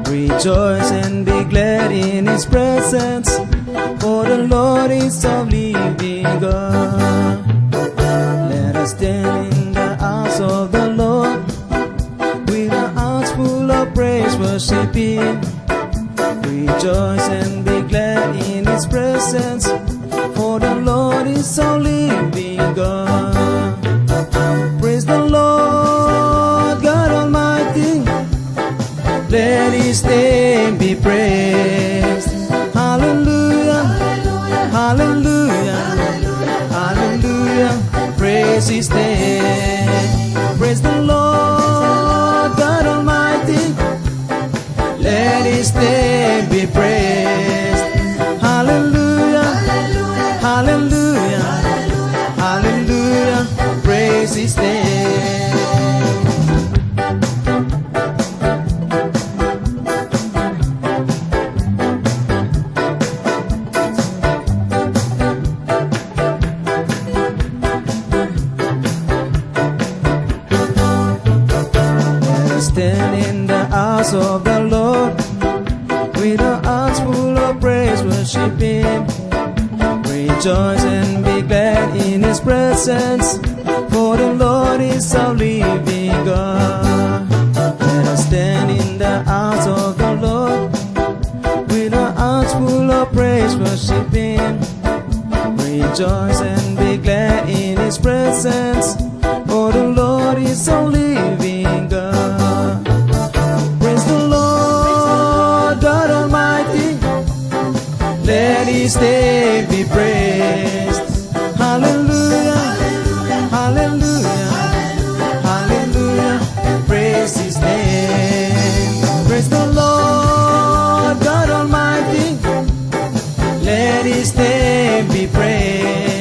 Rejoice and be glad in His presence, for the Lord is our living God. Let us stand in the house of the Lord, with our hearts full of praise, worship Him. Rejoice and be glad in His presence, for the Lord is our living God. Praise the Lord God Almighty, let His name be praised. Hallelujah, hallelujah, hallelujah. Praise His name. Praise the Lord God Almighty, let His name be praised. Hallelujah, hallelujah, hallelujah. Praise His name. Stand in the house of the Lord, with our hearts full of praise, worship Him. Rejoice and be glad in His presence, for the Lord is our living God. Let us stand in the house of the Lord, with our hearts full of praise, worship Him. Rejoice and be glad in His presence, for the Lord is our living God. Praise the Lord God Almighty, let His name be praised. Hallelujah, hallelujah, hallelujah. Praise His name. Praise the Lord God Almighty, let His name be praised.